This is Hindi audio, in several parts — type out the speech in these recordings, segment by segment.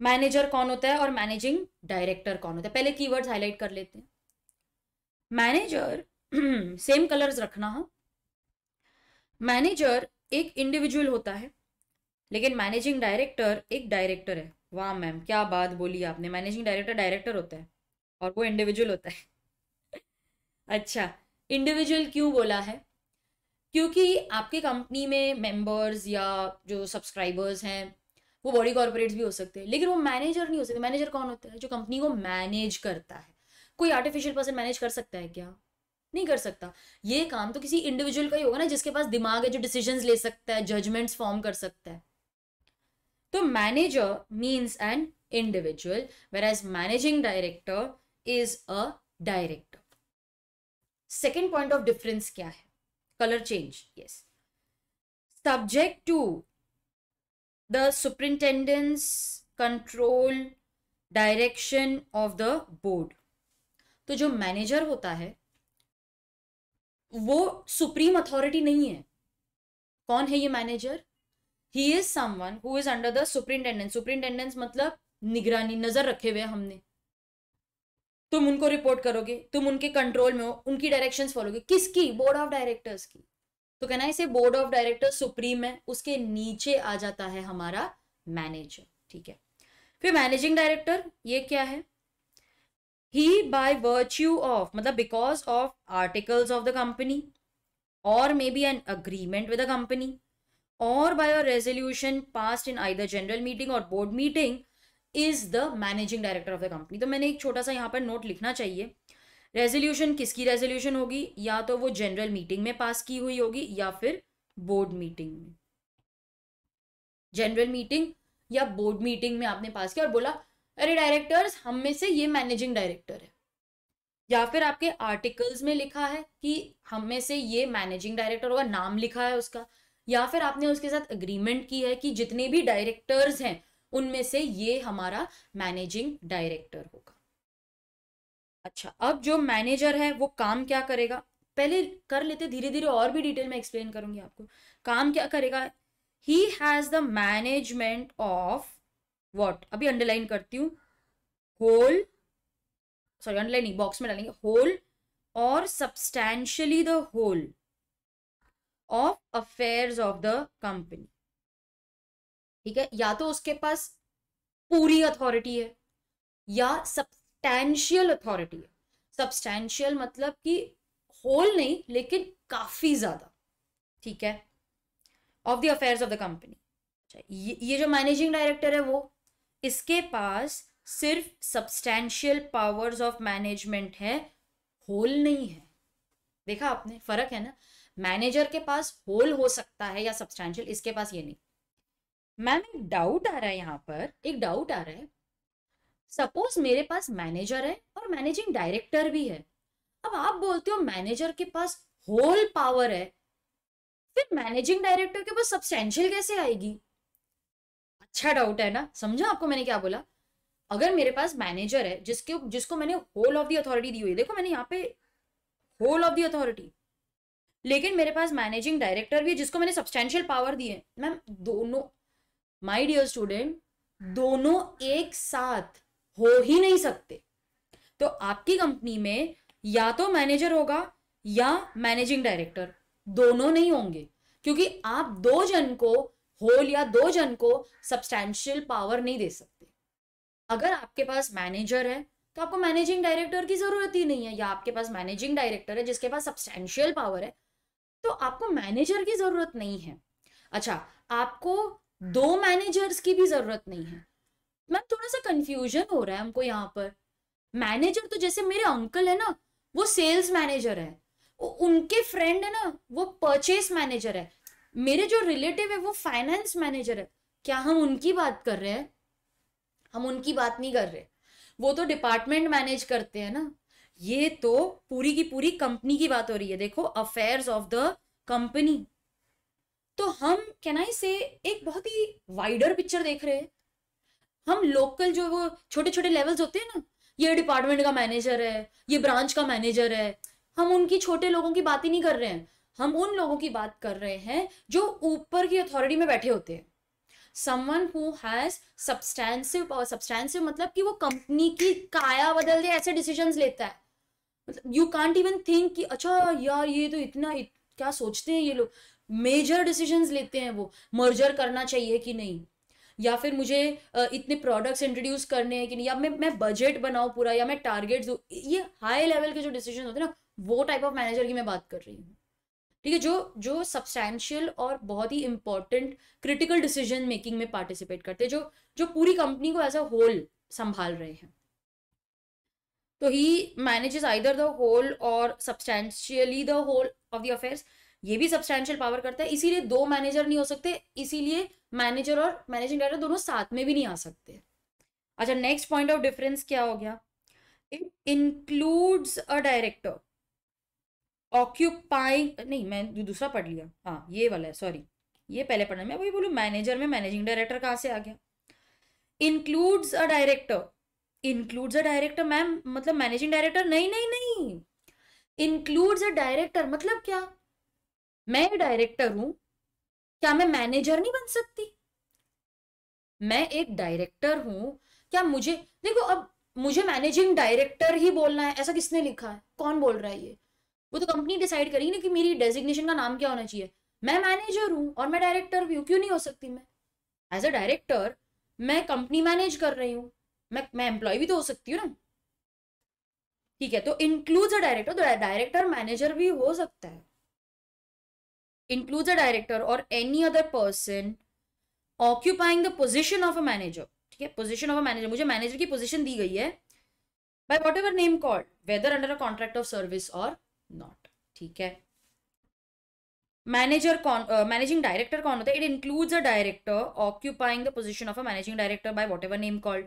मैनेजर कौन होता है और मैनेजिंग डायरेक्टर कौन होता है, पहले कीवर्ड्स हाईलाइट कर लेते हैं। मैनेजर सेम कलर्स रखना। हाँ, मैनेजर एक इंडिविजुअल होता है, लेकिन मैनेजिंग डायरेक्टर एक डायरेक्टर है। वाह मैम, क्या बात बोली आपने, मैनेजिंग डायरेक्टर डायरेक्टर होता है और वो इंडिविजुअल होता है। अच्छा, इंडिविजुअल क्यों बोला है? क्योंकि आपकी कंपनी में मेंबर्स या जो सब्सक्राइबर्स हैं वो बॉडी कॉर्पोरेट्स भी हो सकते हैं, लेकिन वो मैनेजर नहीं हो सकते। मैनेजर कौन होता है? जो कंपनी को मैनेज करता है। कोई आर्टिफिशियल पर्सन मैनेज कर सकता है क्या? नहीं कर सकता। ये काम तो किसी इंडिविजुअल का ही होगा ना, जिसके पास दिमाग है, जो डिसीजंस ले सकता है, जजमेंट्स फॉर्म कर सकता है। तो manager means an individual, whereas managing director is a director. Second point of difference क्या है? Colour change. Yes, subject to the superintendence control direction of the board. तो जो मैनेजर होता है वो सुप्रीम अथॉरिटी नहीं है। कौन है ये manager? He is someone who is under the superintendence. Superintendence मतलब निगरानी, नजर रखे हुए हमने। तुम उनको रिपोर्ट करोगे, तुम उनके कंट्रोल में हो, उनकी डायरेक्शंस फॉलोगे। किसकी? बोर्ड ऑफ डायरेक्टर्स की। तो कहना है इसे बोर्ड ऑफ डायरेक्टर्स सुप्रीम है, उसके नीचे आ जाता है हमारा मैनेजर। ठीक है, फिर मैनेजिंग डायरेक्टर ये क्या है? ही बाय वर्च्यू ऑफ, मतलब because of articles of the company और may be an agreement with the company or by a resolution passed in either general meeting or board meeting is the managing director of the company। तो मैंने एक छोटा सा यहाँ पर नोट लिखना चाहिए। रेजोल्यूशन किसकी रेजोल्यूशन होगी? या तो वो जनरल मीटिंग में पास की हुई होगी या फिर बोर्ड मीटिंग में। जनरल मीटिंग या बोर्ड मीटिंग में आपने पास किया और बोला अरे डायरेक्टर्स, हम में से ये मैनेजिंग डायरेक्टर है, या फिर आपके आर्टिकल्स में लिखा है कि हम में से ये मैनेजिंग डायरेक्टर होगा, नाम लिखा है उसका, या फिर आपने उसके साथ अग्रीमेंट की है कि जितने भी डायरेक्टर्स हैं उनमें से ये हमारा मैनेजिंग डायरेक्टर होगा। अच्छा, अब जो मैनेजर है वो काम क्या करेगा? पहले कर लेते, धीरे धीरे और भी डिटेल में एक्सप्लेन करूंगी आपको। काम क्या करेगा? He has the management of what, अभी अंडरलाइन करती हूँ, होल, सॉरी अंडरलाइन नहीं, बॉक्स में डालेंगे, होल और substantially the whole of affairs of the company. ठीक है, या तो उसके पास पूरी अथॉरिटी है या सब्सटैंशियल अथॉरिटी है। सब्सटैंशियल मतलब कि होल नहीं, लेकिन काफी ज्यादा। ठीक है, of the affairs of the company. ये जो मैनेजिंग डायरेक्टर है वो, इसके पास सिर्फ सब्सटैंशियल पावर्स ऑफ मैनेजमेंट है, होल नहीं है। देखा आपने, फर्क है ना। मैनेजर के पास होल हो सकता है या सब्सटैंशियल, इसके पास ये नहीं। मैम एक डाउट आ रहा है यहाँ पर, एक डाउट आ रहा है। सपोज मेरे पास मैनेजर है और मैनेजिंग डायरेक्टर भी है। अब आप बोलते हो मैनेजर के पास होल पावर है, फिर मैनेजिंग डायरेक्टर के पास सब्सटैंशियल कैसे आएगी? अच्छा डाउट है ना, समझा आपको मैंने क्या बोला? अगर मेरे पास मैनेजर है जिसको मैंने होल ऑफ द अथॉरिटी दी हुई, देखो मैंने यहाँ पे होल ऑफ द अथॉरिटी, लेकिन मेरे पास मैनेजिंग डायरेक्टर भी है जिसको मैंने सब्सटैंशियल पावर दी है। मैम दोनों, माय डियर स्टूडेंट, दोनों एक साथ हो ही नहीं सकते। तो आपकी कंपनी में या तो मैनेजर होगा या मैनेजिंग डायरेक्टर, दोनों नहीं होंगे, क्योंकि आप दो जन को होल या दो जन को सब्सटैंशियल पावर नहीं दे सकते। अगर आपके पास मैनेजर है तो आपको मैनेजिंग डायरेक्टर की जरूरत ही नहीं है, या आपके पास मैनेजिंग डायरेक्टर है जिसके पास सब्सटैंशियल पावर है तो आपको मैनेजर की जरूरत नहीं है। अच्छा, आपको दो मैनेजर्स की भी जरूरत नहीं है। मैम थोड़ा सा कंफ्यूजन हो रहा है हमको यहाँ पर। मैनेजर तो जैसे मेरे अंकल है ना, वो सेल्स मैनेजर है, उनके फ्रेंड है ना वो परचेस मैनेजर है, मेरे जो रिलेटिव है वो फाइनेंस मैनेजर है। क्या हम उनकी बात कर रहे हैं? हम उनकी बात नहीं कर रहे, वो तो डिपार्टमेंट मैनेज करते हैं ना। ये तो पूरी की पूरी कंपनी की बात हो रही है। देखो, अफेयर्स ऑफ द कंपनी। तो हम कैन आई से एक बहुत ही वाइडर पिक्चर देख रहे हैं। हम लोकल जो वो छोटे छोटे लेवल्स होते हैं ना, ये डिपार्टमेंट का मैनेजर है, ये ब्रांच का मैनेजर है, हम उनकी छोटे लोगों की बात ही नहीं कर रहे हैं। हम उन लोगों की बात कर रहे हैं जो ऊपर की अथॉरिटी में बैठे होते हैं। Someone who has substantive power. Substantive मतलब कि वो कंपनी की काया बदल दे ऐसे डिसीजंस लेता है। मतलब यू कांट इवन थिंक कि अच्छा यार ये तो क्या सोचते हैं ये लोग। मेजर डिसीजंस लेते हैं वो, मर्जर करना चाहिए कि नहीं, या फिर मुझे इतने प्रोडक्ट्स इंट्रोड्यूस करने हैं कि नहीं, या मैं बजट बनाऊं पूरा, या मैं टारगेट्स दूं। ये हाई लेवल के जो डिसीजन होते हैं ना, वो टाइप ऑफ मैनेजर की मैं बात कर रही हूँ। ठीक है, जो जो सब्सटैंशियल और बहुत ही इंपॉर्टेंट क्रिटिकल डिसीजन मेकिंग में पार्टिसिपेट करते हैं, जो जो पूरी कंपनी को एज अ होल संभाल रहे हैं। तो he manages either the whole और substantially the whole of the affairs. ये भी सब्सटैंशियल पावर करता है, इसीलिए दो मैनेजर नहीं हो सकते, इसीलिए मैनेजर और मैनेजिंग डायरेक्टर दोनों साथ में भी नहीं आ सकते। अच्छा, नेक्स्ट पॉइंट ऑफ डिफरेंस क्या हो गया? It includes a director occupying, नहीं मैं दूसरा पढ़ लिया, हाँ ये वाला है, सॉरी ये पहले पढ़ना। मैं वही बोलूँ, मैनेजर में मैनेजिंग डायरेक्टर कहाँ से आ गया? Includes a director, includes a director ma'am मतलब मैनेजिंग डायरेक्टर? नहीं नहीं नहीं, इंक्लूड्स अ डायरेक्टर मतलब क्या? मैं डायरेक्टर हूं, क्या मैं मैनेजर नहीं बन सकती? मैं एक डायरेक्टर हूं, क्या मुझे, देखो अब मुझे मैनेजिंग डायरेक्टर ही बोलना है ऐसा किसने लिखा है? कौन बोल रहा है ये? वो तो कंपनी डिसाइड करेगी ना कि मेरी डेजिग्नेशन का नाम क्या होना चाहिए। मैं मैनेजर हूं और मैं डायरेक्टर भी हूं, क्यों नहीं हो सकती मैं? एज अ डायरेक्टर मैं कंपनी मैनेज कर रही हूँ, मैं एम्प्लॉय भी तो हो सकती हूँ ना। ठीक है, तो इंक्लूड्स अ डायरेक्टर, तो डायरेक्टर मैनेजर भी हो सकता है। इंक्लूड्स अ डायरेक्टर और any other person occupying the position of a manager. ठीक है, पोजिशन ऑफ अ मैनेजर, मुझे मैनेजर की पोजिशन दी गई है by whatever name called, whether under a contract of service or not. ठीक है, मैनेजर कौन, मैनेजिंग डायरेक्टर कौन होता है? It includes a director occupying the position of a managing director by whatever name called.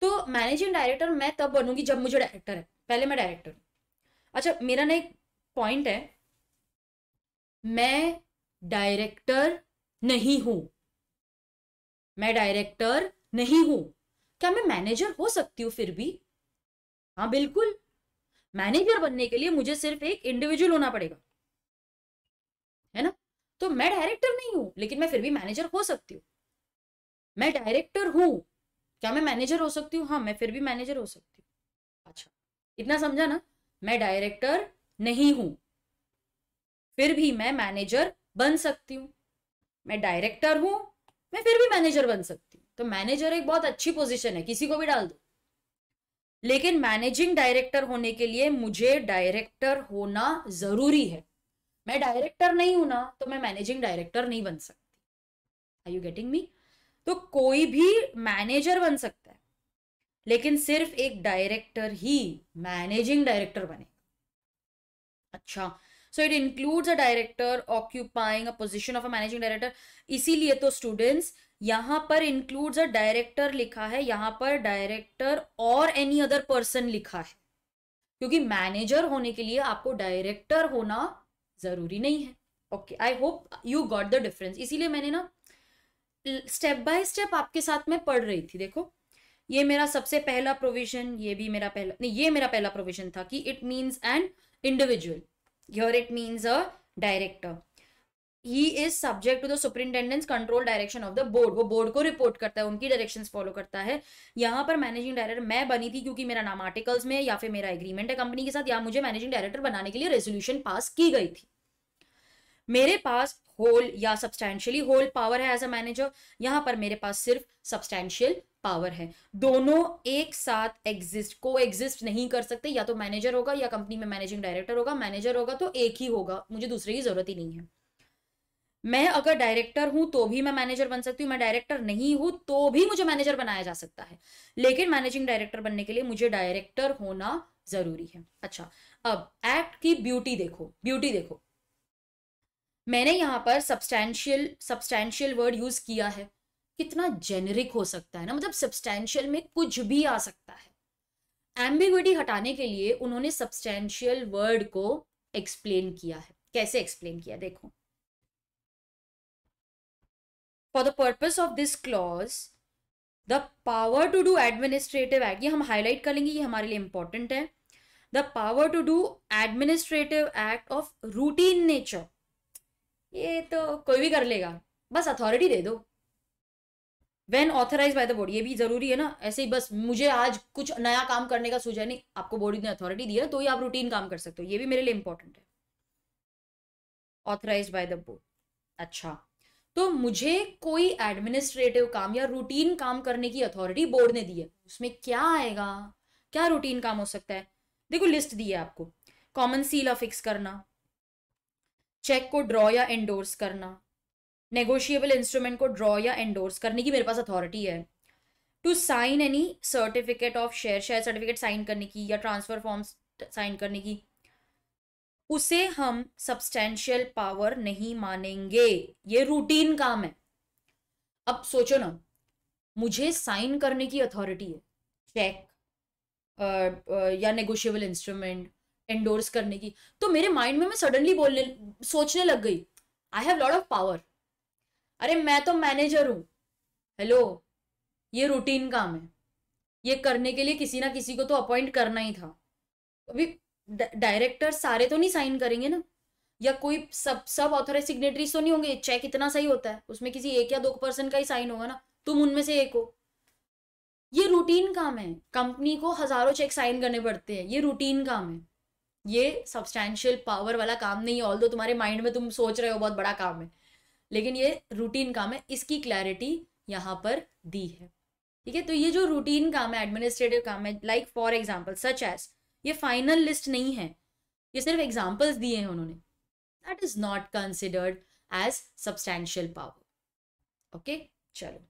तो मैनेजिंग डायरेक्टर मैं तब बनूंगी जब मुझे डायरेक्टर है, पहले मैं डायरेक्टर हूं। अच्छा, मेरा ना एक पॉइंट है, मैं डायरेक्टर नहीं हूं, मैं डायरेक्टर नहीं हूं, क्या मैं मैनेजर हो सकती हूं फिर भी? हाँ बिल्कुल, मैनेजर बनने के लिए मुझे सिर्फ एक इंडिविजुअल होना पड़ेगा, है ना? तो मैं डायरेक्टर नहीं हूं लेकिन मैं फिर भी मैनेजर हो सकती हूँ। मैं डायरेक्टर हूं, क्या मैं मैनेजर हो सकती हूँ? हाँ, मैं फिर भी मैनेजर हो सकती हूँ। अच्छा, इतना समझा ना? मैं डायरेक्टर नहीं हूं, फिर भी मैं मैनेजर बन सकती हूँ। मैं डायरेक्टर हूं, मैं फिर भी मैनेजर बन सकती हूँ। तो मैनेजर एक बहुत अच्छी पोजीशन है, किसी को भी डाल दो। लेकिन मैनेजिंग डायरेक्टर होने के लिए मुझे डायरेक्टर होना जरूरी है। मैं डायरेक्टर नहीं हूं ना, तो मैं मैनेजिंग डायरेक्टर नहीं बन सकती। Are you getting me? तो कोई भी मैनेजर बन सकता है, लेकिन सिर्फ एक डायरेक्टर ही मैनेजिंग डायरेक्टर बनेगा। अच्छा, so it includes a director occupying a position of a managing director. इसीलिए तो स्टूडेंट्स यहां पर इंक्लूड्स अ डायरेक्टर लिखा है, यहां पर डायरेक्टर और एनी अदर पर्सन लिखा है, क्योंकि मैनेजर होने के लिए आपको डायरेक्टर होना जरूरी नहीं है। Okay, I hope you got the difference. इसीलिए मैंने ना स्टेप बाय स्टेप आपके साथ में पढ़ रही थी। देखो, ये मेरा सबसे पहला प्रोविजन, ये भी मेरा पहला नहीं, ये मेरा पहला प्रोविजन था कि it means an individual, here it means a director. He is subject to the superintendence control direction of the board, वो बोर्ड को रिपोर्ट करता है, उनकी डायरेक्शंस फॉलो करता है। यहाँ पर मैनेजिंग डायरेक्टर मैं बनी थी क्योंकि मेरा नाम आर्टिकल्स में या फिर मेरा एग्रीमेंट है कंपनी के साथ, या मुझे मैनेजिंग डायरेक्टर बनाने के लिए रेजोल्यूशन पास की गई थी। मेरे पास होल या सब्सटैंशियली होल पावर है एज अ मैनेजर, यहां पर मेरे पास सिर्फ सब्सटैंशियल पावर है। दोनों एक साथ को एग्जिस्ट नहीं कर सकते, या तो मैनेजर होगा या कंपनी में मैनेजिंग डायरेक्टर होगा। मैनेजर होगा तो एक ही होगा, मुझे दूसरे की जरूरत ही नहीं है। मैं अगर डायरेक्टर हूं तो भी मैं मैनेजर बन सकती हूँ, मैं डायरेक्टर नहीं हूं तो भी मुझे मैनेजर बनाया जा सकता है, लेकिन मैनेजिंग डायरेक्टर बनने के लिए मुझे डायरेक्टर होना जरूरी है। अच्छा, अब एक्ट की ब्यूटी देखो, ब्यूटी देखो, मैंने यहां पर सब्सटैंशियल वर्ड यूज किया है। कितना जेनेरिक हो सकता है ना, मतलब सब्सटैंशियल में कुछ भी आ सकता है। एम्बिग्विटी हटाने के लिए उन्होंने सब्सटैंशियल वर्ड को एक्सप्लेन किया है। कैसे एक्सप्लेन किया देखो, for the purpose of this clause the power to do administrative act, ये हम हाईलाइट कर लेंगे, ये हमारे लिए इंपॉर्टेंट है। The power to do administrative act of routine nature, ये तो कोई भी कर लेगा, बस अथॉरिटी दे दो। When authorise by the board, ये भी जरूरी है ना, ऐसे ही बस मुझे आज कुछ नया काम करने का सूझा नहीं, आपको बोर्ड ने अथॉरिटी दी है तो ही आप रूटीन काम कर सकते हो, ये भी मेरे लिए इंपॉर्टेंट है। Authorise by the board. अच्छा, तो मुझे कोई एडमिनिस्ट्रेटिव काम या रूटीन काम करने की अथॉरिटी बोर्ड ने दी है, उसमें क्या आएगा, क्या रूटीन काम हो सकता है? देखो लिस्ट दी है आपको, कॉमन सील अफिक्स करना, चेक को ड्रॉ या एंडोर्स करना, नेगोशिएबल इंस्ट्रूमेंट को ड्रॉ या एंडोर्स करने की मेरे पास अथॉरिटी है, to sign any certificate of share, share certificate sign करने की या ट्रांसफर फॉर्म्स साइन करने की, उसे हम सब्सटेंशियल पावर नहीं मानेंगे, ये रूटीन काम है। अब सोचो ना, मुझे साइन करने की अथॉरिटी है चेक या नेगोशिएबल इंस्ट्रूमेंट एंडोर्स करने की, तो मेरे माइंड में मैं सडनली सोचने लग गई, I have lot of power, अरे मैं तो मैनेजर हूं, हेलो, ये रूटीन काम है, ये करने के लिए किसी ना किसी को तो अपॉइंट करना ही था। अभी डायरेक्टर सारे तो नहीं साइन करेंगे ना, या कोई सब सब ऑथोराइज सिग्नेटरीज तो नहीं होंगे, चेक इतना सही होता है, उसमें किसी एक या 2% का ही साइन होगा ना, तुम उनमें से एक हो। ये रूटीन काम है, कंपनी को हजारों चेक साइन करने पड़ते हैं, ये रूटीन काम है, ये सब्सटैंशियल पावर वाला काम नहीं है। ऑल्दो तुम्हारे माइंड में तुम सोच रहे हो बहुत बड़ा काम है, लेकिन ये रूटीन काम है, इसकी क्लैरिटी यहाँ पर दी है। ठीक है, तो ये जो रूटीन काम है, एडमिनिस्ट्रेटिव काम है, like for example such as, ये फाइनल लिस्ट नहीं है, ये सिर्फ एग्जाम्पल्स दिए हैं उन्होंने, that is not considered as substantial power. Okay, चलो।